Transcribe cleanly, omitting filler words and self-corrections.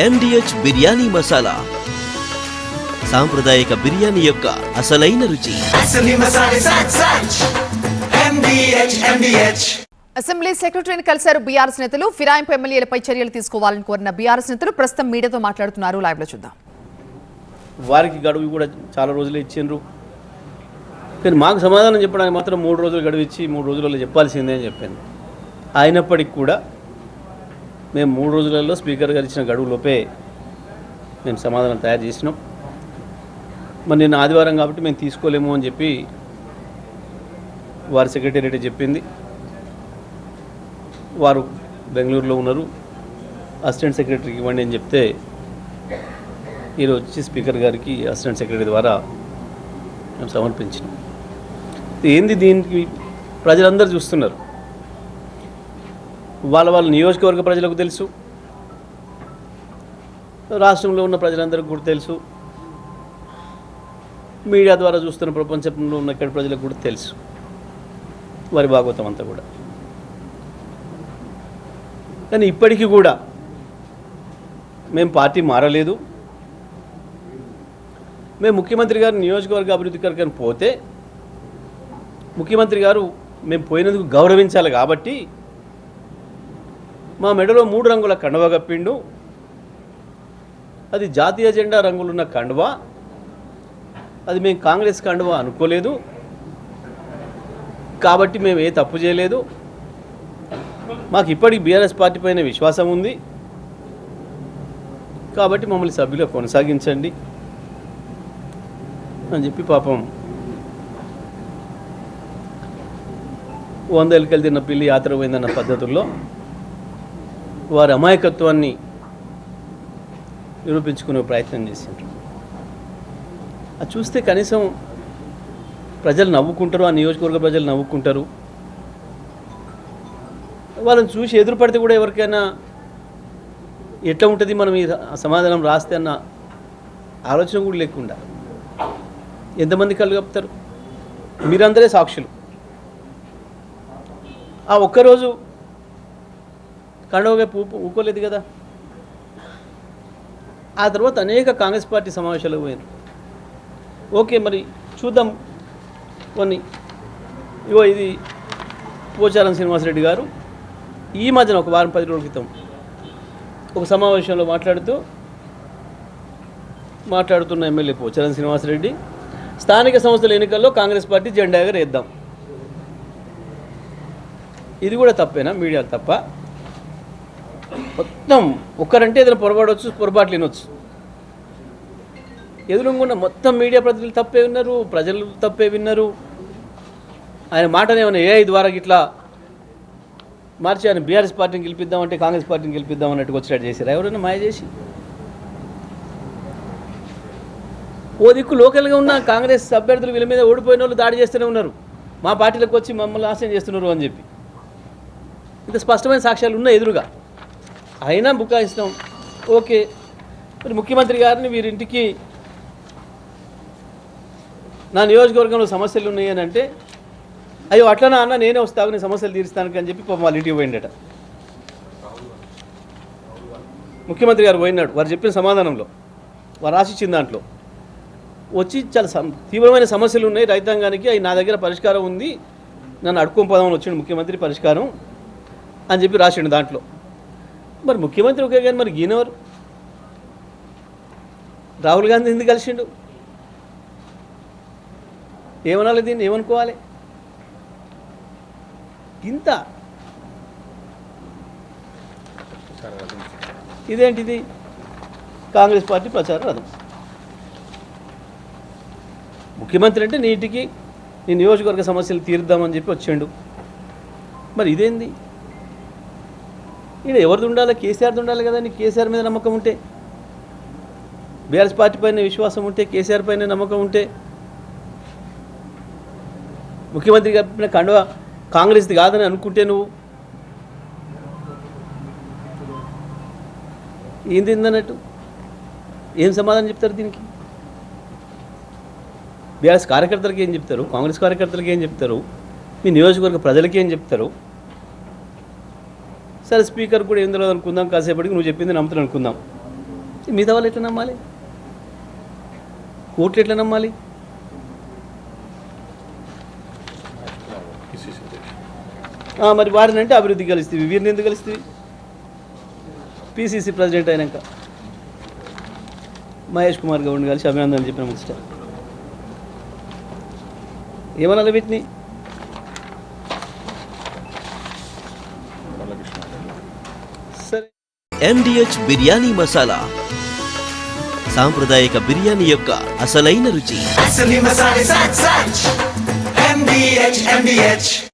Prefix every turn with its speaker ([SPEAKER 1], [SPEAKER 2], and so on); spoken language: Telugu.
[SPEAKER 1] MDH బిర్యానీ మసాలా, సాంప్రదాయక బిర్యానీ యొక్క అసలైన రుచి.
[SPEAKER 2] అసెంబ్లీ సెక్రటరీని కలిశారు బీఆర్ఎస్ నేతలు. ఫిరాయింపు ఎమ్మెల్యేలపై చర్యలు తీసుకోవాలని కోరిన బీఆర్ఎస్ నేతలు ప్రస్తుతం మీడియాతో మాట్లాడుతున్నారు. లైవ్ లో చూద్దాం.
[SPEAKER 3] వారికి గడువు కూడా చాలా రోజులు ఇచ్చిండ్రు, కానీ మాకు సమాధానం చెప్పడానికి మాత్రం 3 రోజులు గడువు ఇచ్చి 3 రోజులలో చెప్పాల్సిందే అని చెప్పాను. అయినప్పటికీ కూడా మేము 3 రోజులలో స్పీకర్ గారు ఇచ్చిన గడువులోపే మేము సమాధానం తయారు చేసినాం. మరి నిన్న ఆదివారం కాబట్టి మేము తీసుకోలేము అని చెప్పి వారి సెక్రటేరియట్ చెప్పింది. వారు బెంగళూరులో ఉన్నారు, అసిస్టెంట్ సెక్రటరీకి ఇవ్వండి అని చెప్తే ఈరోజు వచ్చి స్పీకర్ గారికి అసిస్టెంట్ సెక్రటరీ ద్వారా మేము సమర్పించినాం. ఏంది దీనికి ప్రజలందరూ చూస్తున్నారు, వాళ్ళ నియోజకవర్గ ప్రజలకు తెలుసు, రాష్ట్రంలో ఉన్న ప్రజలందరికీ కూడా తెలుసు, మీడియా ద్వారా చూస్తున్న ప్రపంచంలో ఉన్న ఇక్కడ ప్రజలకు కూడా తెలుసు వారి భాగవతం అంతా కూడా. కానీ ఇప్పటికీ కూడా మేము పార్టీ మారలేదు. మేము ముఖ్యమంత్రి గారు నియోజకవర్గ అభివృద్ధి కొరకు పోతే ముఖ్యమంత్రి గారు మేము పోయినందుకు గౌరవించాలి కాబట్టి మా మెడలో 3 రంగుల కండువా కప్పిండు. అది జాతీయ జెండా రంగులున్న కండువా, అది మేము కాంగ్రెస్ కండువా అనుకోలేదు కాబట్టి మేము ఏ తప్పు చేయలేదు. మాకు ఇప్పటికి బీఆర్ఎస్ పార్టీ పైన విశ్వాసం ఉంది కాబట్టి మమ్మల్ని సభ్యులుగా కొనసాగించండి అని చెప్పి పాపం 100 ఏళ్ళకి తిన్న పిల్లి యాత్ర పోయిందన్న పద్ధతుల్లో వారి అమాయకత్వాన్ని నిరూపించుకునే ప్రయత్నం చేసిండ్రు. అది చూస్తే కనీసం ప్రజలు నవ్వుకుంటారు, ఆ నియోజకవర్గ ప్రజలు నవ్వుకుంటారు. వాళ్ళని చూసి ఎదురుపడితే కూడా ఎవరికైనా ఎట్లా ఉంటుంది మనం ఈ సమాధానం రాస్తే అన్న ఆలోచన కూడా లేకుండా ఎంతమంది కళ్ళు కప్పుతారు. మీరందరే సాక్షులు. ఆ ఒక్కరోజు కండవగా ఊకోలేదు కదా. ఆ తర్వాత అనేక కాంగ్రెస్ పార్టీ సమావేశాలకు పోయారు. ఓకే, మరి చూద్దాం కొన్ని. ఇది పోచారం శ్రీనివాసరెడ్డి గారు ఈ మధ్యన ఒక వారం 10 రోజుల క్రితం ఒక సమావేశంలో మాట్లాడుతున్న ఎమ్మెల్యే పోచారం శ్రీనివాసరెడ్డి, స్థానిక సంస్థల ఎన్నికల్లో కాంగ్రెస్ పార్టీ జెండా ఎగరేద్దాం. ఇది కూడా తప్పేనా? మీడియా తప్ప? మొత్తం ఒక్కరంటే ఏదైనా పొరపాట్లు వినొచ్చు. ఎదురుగున్న మొత్తం మీడియా ప్రతినిధులు తప్పే విన్నారు, ప్రజలు తప్పే విన్నారు. ఆయన మాటనే ఏమైనా AI ద్వారా ఇట్లా మార్చి ఆయన బీఆర్ఎస్ పార్టీని గెలిపిద్దామంటే కాంగ్రెస్ పార్టీని గెలిపిద్దాం అన్నట్టుగా వచ్చేటట్టు చేశారు. ఎవరైనా మాయ చేసి ఓ దిక్కు లోకల్గా ఉన్న కాంగ్రెస్ అభ్యర్థులు వీళ్ళ మీద ఓడిపోయిన వాళ్ళు దాడి చేస్తూనే ఉన్నారు, మా పార్టీలకు వచ్చి మమ్మల్ని ఆశయం చేస్తున్నారు అని చెప్పి. ఇంత స్పష్టమైన సాక్ష్యాలు ఉన్నాయి ఎదురుగా. అయినా బుకాయిస్తాం. ఓకే, మరి ముఖ్యమంత్రి గారిని వీరింటికి నా నియోజకవర్గంలో సమస్యలు ఉన్నాయి అని అంటే, అయ్యో అట్లనా అన్న, నేనే వస్తాను, నేను సమస్యలు తీరుస్తానికి అని చెప్పి పాపం వాళ్ళ ఇంటికి పోయిండట. ముఖ్యమంత్రి గారు పోయినాడు, వారు చెప్పిన సమాధానంలో, వారు రాసిచ్చిన దాంట్లో వచ్చి చాలా తీవ్రమైన సమస్యలు ఉన్నాయి రైతాంగానికి, అవి నా దగ్గర పరిష్కారం ఉంది, నన్ను అడుక్కొని పోదామని వచ్చిండు ముఖ్యమంత్రి పరిష్కారం అని చెప్పి రాసిండు దాంట్లో. మరి ముఖ్యమంత్రి ఒకే కానీ మరి ఈయనెవరు? రాహుల్ గాంధీ ఎందుకు కలిసిండు? ఏమనాలి దీన్ని? ఏమనుకోవాలి? ఇంత ఇదేంటిది? కాంగ్రెస్ పార్టీ ప్రచార రథం. ముఖ్యమంత్రి అంటే నీటికి నీ నియోజకవర్గ సమస్యలు తీరుద్దామని చెప్పి వచ్చిండు. మరి ఇదేంది? ఇక్కడ ఎవరిది ఉండాలి? కేసీఆర్ది ఉండాలి కదా. నీకు కేసీఆర్ మీద నమ్మకం ఉంటే, బీఆర్ఎస్ పార్టీ పైన విశ్వాసం ఉంటే, కేసీఆర్ పైన నమ్మకం ఉంటే, ముఖ్యమంత్రి కప్పిన కండువా కాంగ్రెస్ది కాదని అనుకుంటే నువ్వు ఏంది అన్నట్టు ఏం సమాధానం చెప్తారు దీనికి? బీఆర్ఎస్ కార్యకర్తలకి ఏం చెప్తారు? కాంగ్రెస్ కార్యకర్తలకి ఏం చెప్తారు? మీ నియోజకవర్గ ప్రజలకి ఏం చెప్తారు? సరే, స్పీకర్ కూడా ఏం తెలియదు అనుకుందాం, కాసేపటికి నువ్వు చెప్పింది నమ్ముతాను అనుకుందాం. మిగతా వాళ్ళు ఎట్లా నమ్మాలి? కోర్టులు ఎట్లా నమ్మాలి? మరి వారిని అంటే అభివృద్ధి కలుస్తుంది, వీరిని ఎందుకు కలుస్తుంది? పిసిసి ప్రెసిడెంట్ అయినాక మహేష్ కుమార్ గౌడ్ని కలిసి అభినందనలు చెప్పిన ముచ్చట ఏమనాలి వీటిని? సరే,
[SPEAKER 1] MDH బిర్యానీ మసాలా, సాంప్రదాయక బిర్యానీ యొక్క అసలైన రుచి.
[SPEAKER 4] Asali masala sach sach. MDH.